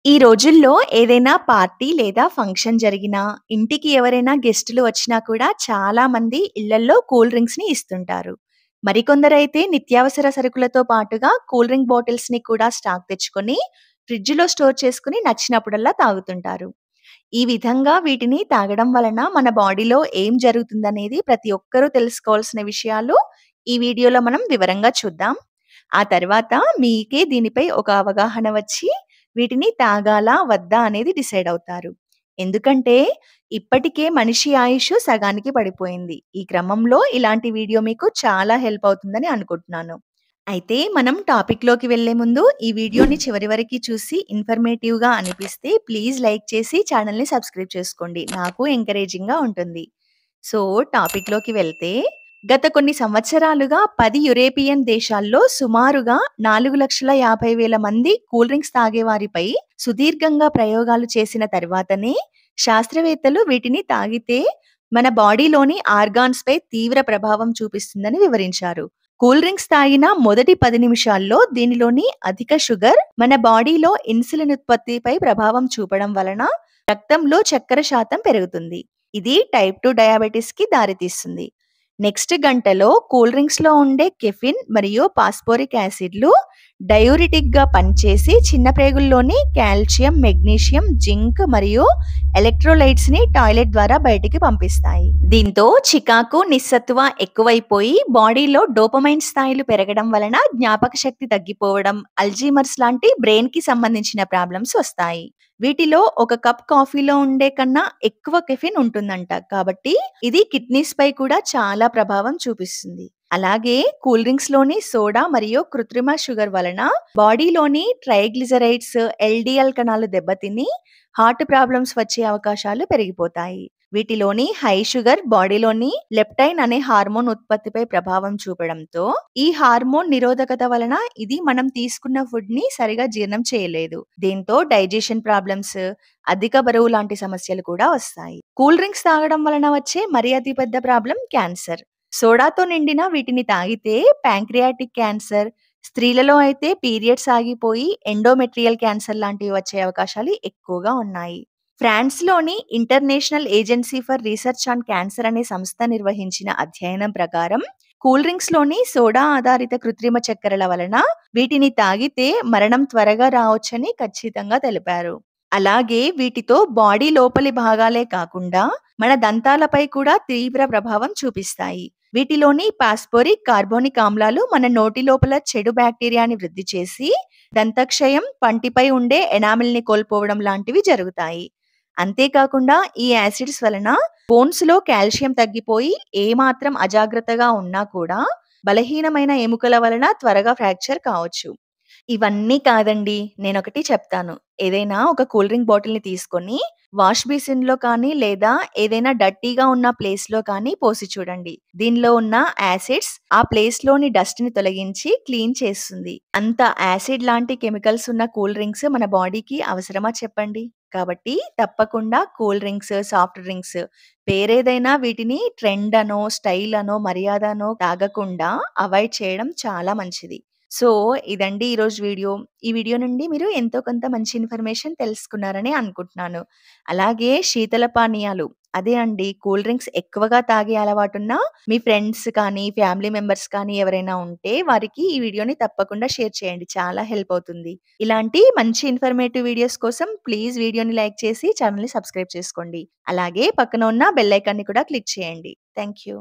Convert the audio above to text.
ఈ రోజుల్లో ఏదైనా పార్టీ లేదా ఫంక్షన్ జరిగినా, ఇంటికి ఎవరైనా గెస్టులు వచ్చినా కూడా చాలామంది ఇళ్లల్లో కూల్ డ్రింక్స్‌ని ఇస్తుంటారు. మరికొందరైతే నిత్యావసర సరుకులతో పాటుగా కూల్ డ్రింక్ బాటిల్స్‌ని కూడా స్టాక్ తెచ్చుకొని, ఫ్రిడ్జ్‌లో స్టోర్ చేసుకొని నచ్చినప్పుడల్లా తాగుతుంటారు. ఈ విధంగా వీటిని తాగడం వలన మన బాడీలో ఏం జరుగుతుందనేది ప్రతి ఒక్కరూ తెలుసుకోవాల్సిన విషయాలు ఈ వీడియోలో మనం వివరంగా చూద్దాం. ఆ తర్వాత మీకే దీనిపై ఒక అవగాహన వచ్చి వీటిని తాగాలా? వద్దా? అనేది డిసైడ్ అవుతారు. ఎందుకంటే ఇప్పటికే మనిషి ఆయుష్ సగానికి పడిపోయింది. ఈ క్రమంలో ఇలాంటి వీడియో మీకు చాలా హెల్ప్ అవుతుందని అనుకుంటున్నాను. అయితే మనం టాపిక్‌లోకి వెళ్ళే ముందు ఈ వీడియోని చివరి వరకి చూసి ఇన్ఫర్మేటివ్‌గా అనిపిస్తే ప్లీజ్ లైక్ చేసి ఛానెల్‌ని సబ్స్క్రైబ్ చేసుకోండి. నాకు ఎంకరేజింగ్‌గా ఉంటుంది. సో, టాపిక్‌లోకి వెళ్తే గత కొన్ని సంవత్సరాలుగా 10 యురేపియన్ దేశాల్లో సుమారుగా 4,50,000 మంది కూల్ డ్రింక్స్ తాగేవారిపై సుదీర్ఘంగా ప్రయోగాలు చేసిన తర్వాతనే శాస్త్రవేత్తలు వీటిని తాగితే మన బాడీలోని ఆర్గాన్స్‌పై తీవ్ర ప్రభావం చూపిస్తుందని వివరించారు. కూల్ డ్రింక్స్ తాగిన మొదటి 10 నిమిషాల్లో దీనిలోని అధిక షుగర్ మన బాడీలో ఇన్సులిన్ ఉత్పత్తిపై ప్రభావం చూపడం వలన రక్తంలో చక్కెర శాతం పెరుగుతుంది. ఇది టైప్ 2 డయాబెటిస్‌కి దారితీస్తుంది. నెక్స్ట్ గంటలో కూల్ డ్రింక్స్‌లో ఉండే కెఫిన్ మరియు పాస్పోరిక్ యాసిడ్‌లు డయూరిటిక్‌గా పనిచేసి చిన్న ప్రేగుల్లోని కాల్షియం, మెగ్నీషియం, జింక్ మరియు ఎలక్ట్రోలైట్స్‌ని టాయిలెట్ ద్వారా బయటికి పంపిస్తాయి. దీంతో చికాకు, నిస్సత్తువ ఎక్కువైపోయి బాడీలో డోపమైన్ స్థాయిలు పెరగడం వలన జ్ఞాపక శక్తి తగ్గిపోవడం, అల్జీమర్స్ లాంటి బ్రెయిన్‌కి సంబంధించిన ప్రాబ్లమ్స్ వస్తాయి. వీటిలో ఒక కప్ కాఫీలో ఉండే కన్నా ఎక్కువ కెఫిన్ ఉంటుందంట. కాబట్టి ఇది కిడ్నీస్ పై కూడా చాలా ప్రభావం చూపిస్తుంది. అలాగే కూల్ డ్రింక్స్ లోని సోడా మరియు కృత్రిమ షుగర్ వలన బాడీలోని ట్రైగ్లిజరైడ్స్, ఎల్డిఎల్ కణాలు దెబ్బతిని హార్ట్ ప్రాబ్లమ్స్ వచ్చే అవకాశాలు పెరిగిపోతాయి. వీటిలోని హై షుగర్ బాడీలోని లెప్టైన్ అనే హార్మోన్ ఉత్పత్తిపై ప్రభావం చూపడంతో ఈ హార్మోన్ నిరోధకత వలన ఇది మనం తీసుకున్న ఫుడ్ ని సరిగా జీర్ణం చేయలేదు. దీంతో డైజెషన్ ప్రాబ్లమ్స్, అధిక బరువు లాంటి సమస్యలు కూడా వస్తాయి. కూల్ డ్రింక్స్ తాగడం వలన వచ్చే మరి అతి పెద్ద ప్రాబ్లం క్యాన్సర్. సోడాతో నిండిన వీటిని తాగితే ప్యాంక్రియాటిక్ క్యాన్సర్, స్త్రీలలో అయితే పీరియడ్స్ ఆగిపోయి ఎండోమెట్రియల్ క్యాన్సర్ లాంటివి వచ్చే అవకాశాలు ఎక్కువగా ఉన్నాయి. ఫ్రాన్స్‌లోని international agency for research on cancer అనే సంస్థ నిర్వహించిన అధ్యయనం ప్రకారం కూల్ డ్రింక్స్‌లోని సోడా ఆధారిత కృత్రిమ చక్కెరల వలన వీటిని తాగితే మరణం త్వరగా రావచ్చని ఖచ్చితంగా తెలిపారు. అలాగే వీటితో బాడీ లోపలి భాగాలే కాకుండా మన దంతాలపై కూడా తీవ్ర ప్రభావం చూపిస్తాయి. వీటిలోని పాస్పోరిక్, కార్బోనిక్ ఆమ్లాలు మన నోటి లోపల చెడు బ్యాక్టీరియాని వృద్ధి చేసి దంతక్షయం, పంటిపై ఉండే ఎనామిల్‌ని కోల్పోవడం లాంటివి జరుగుతాయి. అంతేకాకుండా ఈ యాసిడ్స్ వలన బోన్స్‌లో కాల్షియం తగ్గిపోయి ఏమాత్రం అజాగ్రత్తగా ఉన్నా కూడా బలహీనమైన ఎముకల వలన త్వరగా ఫ్రాక్చర్ కావచ్చు. ఇవన్నీ కాదండి. నేనొకటి చెప్తాను. ఏదైనా ఒక కూల్ డ్రింక్ బాటిల్‌ని తీసుకొని వాష్ బేసిన్‌లో కానీ, లేదా ఏదైనా డర్టీగా ఉన్న ప్లేస్‌లో కానీ పోసి చూడండి. దీనిలో ఉన్న యాసిడ్స్ ఆ ప్లేస్‌లోని డస్ట్‌ని తొలగించి క్లీన్ చేస్తుంది. అంత యాసిడ్ లాంటి కెమికల్స్ ఉన్న కూల్ డ్రింక్స్ మన బాడీకి అవసరమా చెప్పండి? కాబట్టి తప్పకుండా కూల్ డ్రింక్స్, సాఫ్ట్ డ్రింక్స్ పేరేదైనా వీటిని ట్రెండ్ అనో, స్టైల్ అనో, మర్యాద అనో తాగకుండా అవాయిడ్ చేయడం చాలా మంచిది. సో, ఇదండి ఈరోజు వీడియో. ఈ వీడియో నుండి మీరు ఎంతో కొంత మంచి ఇన్ఫర్మేషన్ తెలుసుకున్నారని అనుకుంటున్నాను. అలాగే శీతల పానీయాలు అదే అండి కూల్ డ్రింక్స్ ఎక్కువగా తాగే అలవాటున్న మీ ఫ్రెండ్స్ కానీ, ఫ్యామిలీ మెంబర్స్ కానీ ఎవరైనా ఉంటే వారికి ఈ వీడియోని తప్పకుండా షేర్ చేయండి. చాలా హెల్ప్ అవుతుంది. ఇలాంటి మంచి ఇన్ఫర్మేటివ్ వీడియోస్ కోసం ప్లీజ్ వీడియోని లైక్ చేసి ఛానెల్‌ని సబ్స్క్రైబ్ చేసుకోండి. అలాగే పక్కన ఉన్న బెల్ ఐకాన్‌ని కూడా క్లిక్ చేయండి. Thank you.